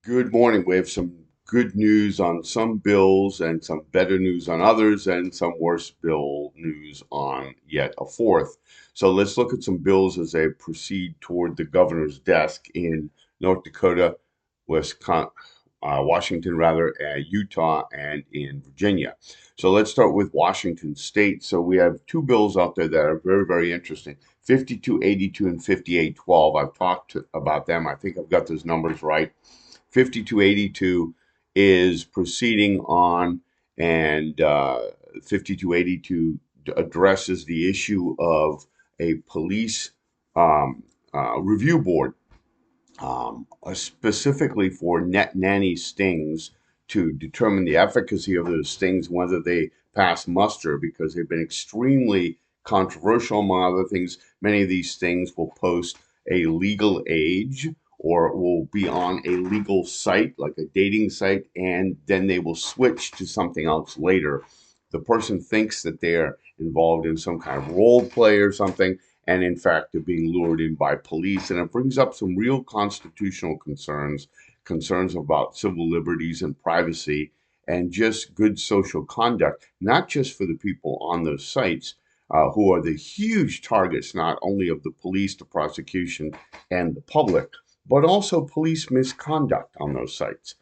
Good morning. We have some good news on some bills and some better news on others and some worse bill news on yet a fourth. So let's look at some bills as they proceed toward the governor's desk in North Dakota, Wisconsin, Washington rather, Utah, and in Virginia. So let's start with Washington State. So we have two bills out there that are very, very interesting. 5282 and 5812. I've talked about them. I think I've got those numbers right. 5282 is proceeding on, and 5282 addresses the issue of a police review board, specifically for net nanny stings to determine the efficacy of those stings, whether they pass muster, because they've been extremely controversial. Among other things, many of these stings will post a legal age or will be on a legal site, like a dating site, and then they will switch to something else later. The person thinks that they're involved in some kind of role play or something, and in fact, they're being lured in by police. And it brings up some real constitutional concerns about civil liberties and privacy and just good social conduct, not just for the people on those sites. Who are the huge targets not only of the police, the prosecution, and the public, but also police misconduct on those sites.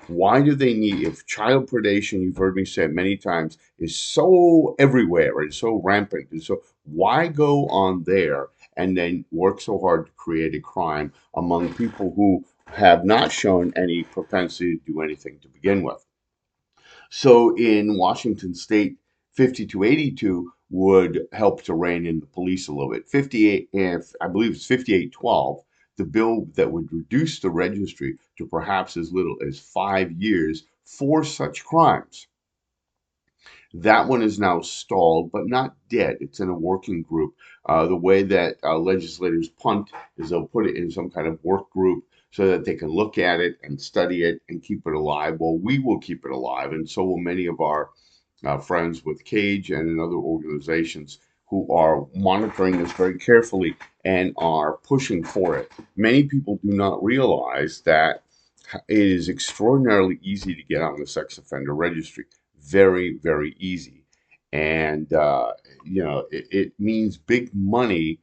Why do they need, if child predation, you've heard me say it many times, is so everywhere and so rampant, and so why go on there and then work so hard to create a crime among people who have not shown any propensity to do anything to begin with? So in Washington State, 5282 would help to rein in the police a little bit. 58, if I believe it's 5812, the bill that would reduce the registry to perhaps as little as 5 years for such crimes. That one is now stalled, but not dead. It's in a working group. The way that legislators punt is they'll put it in some kind of work group so that they can look at it and study it and keep it alive. Well, we will keep it alive, and so will many of our friends with Cage and in other organizations who are monitoring this very carefully and are pushing for it. Many people do not realize that it is extraordinarily easy to get on the sex offender registry. Very, very easy. And, it means big money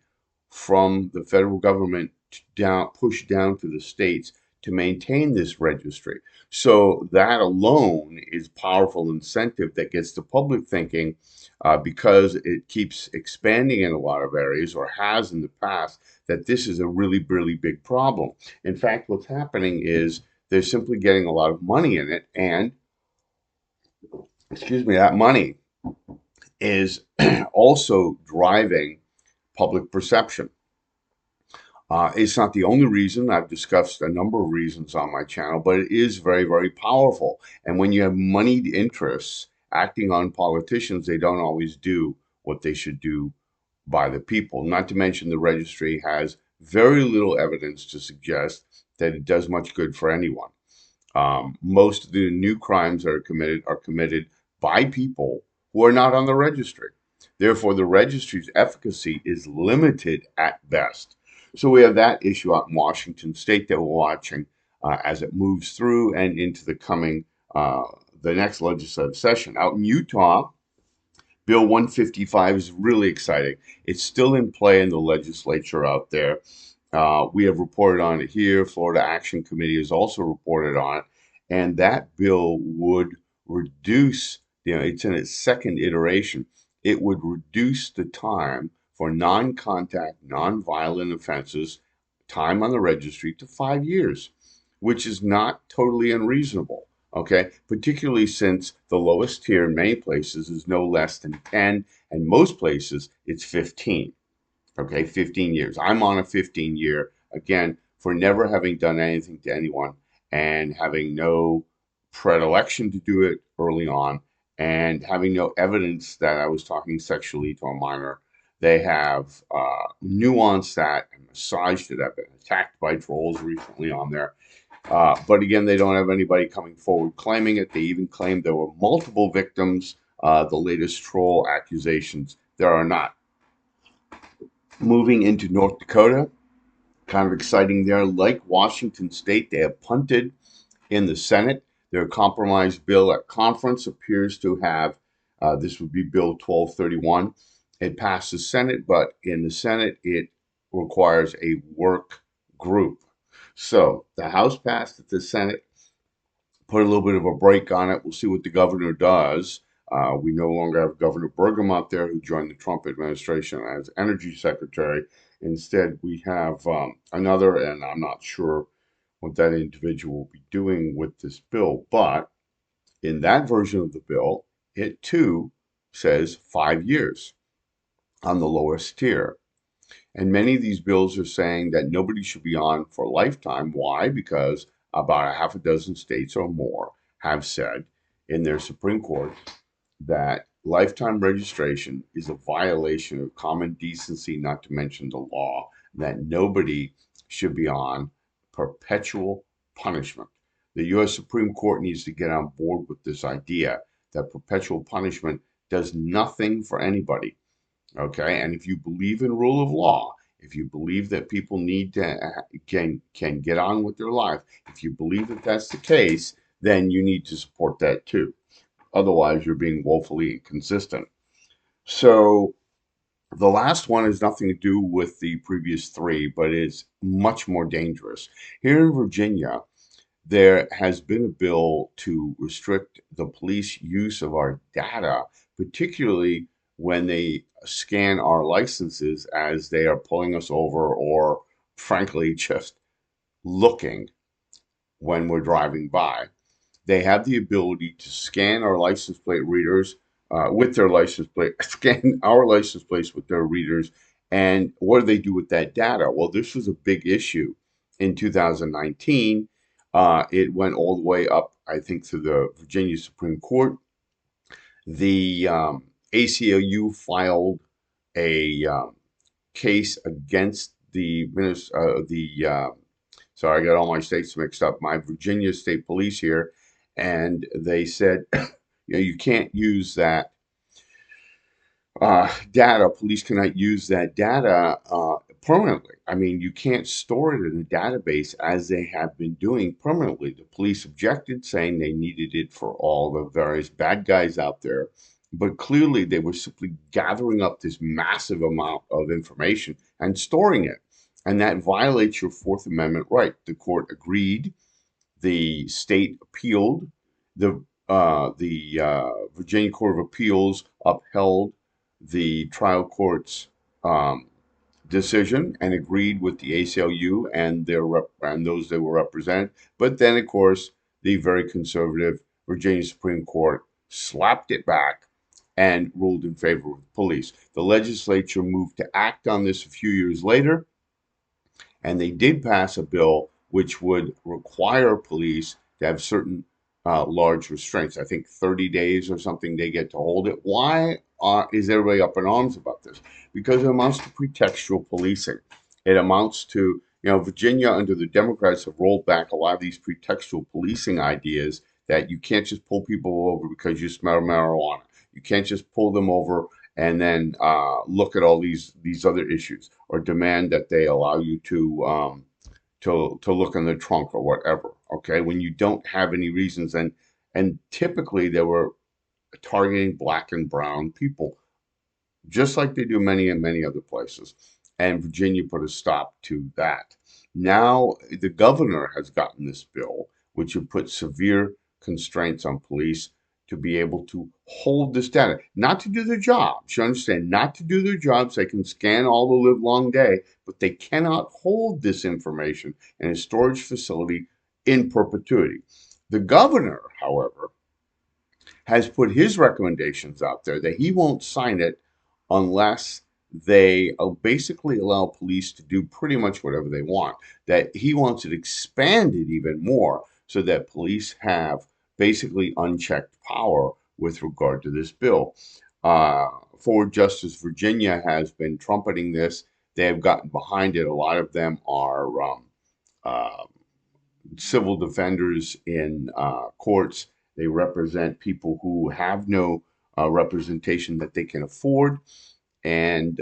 from the federal government down, pushed down to the states to maintain this registry. So that alone is powerful incentive that gets the public thinking, because it keeps expanding in a lot of areas or has in the past, that this is a really, really big problem. In fact, what's happening is they're simply getting a lot of money in it, and excuse me, that money is also driving public perception. It's not the only reason. I've discussed a number of reasons on my channel, but it is very, very powerful. And when you have moneyed interests acting on politicians, they don't always do what they should do by the people. Not to mention the registry has very little evidence to suggest that it does much good for anyone. Most of the new crimes that are committed by people who are not on the registry. Therefore, the registry's efficacy is limited at best. So we have that issue out in Washington State that we're watching as it moves through and into uh, the next legislative session. Out in Utah, Bill 155 is really exciting. It's still in play in the legislature out there. We have reported on it here. Florida Action Committee has also reported on it. And that bill would reduce, it's in its second iteration. It would reduce the time for non contact, non violent offenses, time on the registry to 5 years, which is not totally unreasonable. Okay, particularly since the lowest tier in many places is no less than 10, and most places it's 15. Okay, 15 years. I'm on a 15-year, again, for never having done anything to anyone and having no predilection to do it early on and having no evidence that I was talking sexually to a minor. They have nuanced that and massaged it. I've been attacked by trolls recently on there. But again, they don't have anybody coming forward claiming it. They even claim there were multiple victims. The latest troll accusations, there are not. Moving into North Dakota, kind of exciting there. Like Washington State, they have punted In the Senate, their compromise bill at conference appears to have, this would be Bill 1231. It passed the Senate, but in the Senate, it requires a work group. So the House passed it, the Senate put a little bit of a break on it. We'll see what the governor does. We no longer have Governor Burgum out there, who joined the Trump administration as energy secretary. Instead, we have another, and I'm not sure what that individual will be doing with this bill. But in that version of the bill, it too says 5 years on the lowest tier. And many of these bills are saying that nobody should be on for a lifetime. Why? Because about a half a dozen states or more have said in their Supreme Court that lifetime registration is a violation of common decency, not to mention the law, that nobody should be on perpetual punishment. The U.S. Supreme Court needs to get on board with this idea that perpetual punishment does nothing for anybody. Okay, and if you believe in rule of law, if you believe that people need to can get on with their life, if you believe that that's the case, then you need to support that too. Otherwise, you're being woefully inconsistent. So the last one has nothing to do with the previous three, but is much more dangerous. Here in Virginia, there has been a bill to restrict the police use of our data, particularly when they scan our licenses as they are pulling us over or, frankly, just looking when we're driving by. They have the ability to scan our license plate readers with their license plate, scan our license plates with their readers. And what do they do with that data? Well, this was a big issue in 2019. It went all the way up, I think, to the Virginia Supreme Court. The ACLU filed a case against sorry, I got all my states mixed up, my Virginia State Police here, and they said, you can't use that data. Police cannot use that data permanently. I mean, you can't store it in a database as they have been doing permanently. The police objected, saying they needed it for all the various bad guys out there. But clearly, they were simply gathering up this massive amount of information and storing it. And that violates your Fourth Amendment right. The court agreed. The state appealed. The Virginia Court of Appeals upheld the trial court's decision and agreed with the ACLU and and those that were represented. But then, of course, the very conservative Virginia Supreme Court slapped it back and ruled in favor of the police. The legislature moved to act on this a few years later, and they did pass a bill which would require police to have certain large restraints. I think 30 days or something they get to hold it. Why is everybody up in arms about this? Because it amounts to pretextual policing. It amounts to, Virginia under the Democrats have rolled back a lot of these pretextual policing ideas that you can't just pull people over because you smell marijuana. You can't just pull them over and then look at all these other issues or demand that they allow you to look in the trunk or whatever. Okay, when you don't have any reasons, and typically they were targeting black and brown people, just like they do many and many other places. And Virginia put a stop to that. Now the governor has gotten this bill, which would put severe constraints on police to be able to hold this data, not to do their jobs. You understand? Not to do their jobs. They can scan all the live long day, but they cannot hold this information in a storage facility in perpetuity. The governor, however, has put his recommendations out there that he won't sign it unless they basically allow police to do pretty much whatever they want. That he wants it expanded even more so that police have basically unchecked power with regard to this bill. Forward Justice Virginia has been trumpeting this. They have gotten behind it. A lot of them are uh, civil defenders in courts. They represent people who have no representation that they can afford. And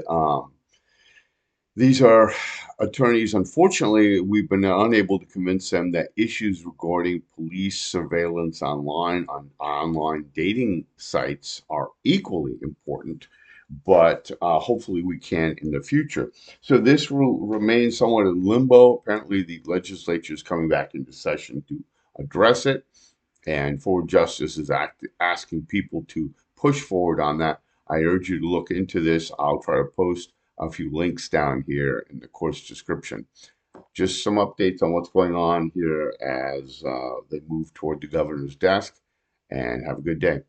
These are attorneys, unfortunately, we've been unable to convince them that issues regarding police surveillance online on online dating sites are equally important, but hopefully we can in the future. So this will remain somewhat in limbo. Apparently, the legislature is coming back into session to address it, and Forward Justice is asking people to push forward on that. I urge you to look into this. I'll try to post a few links down here in the course description. Just some updates on what's going on here as they move toward the governor's desk, and have a good day.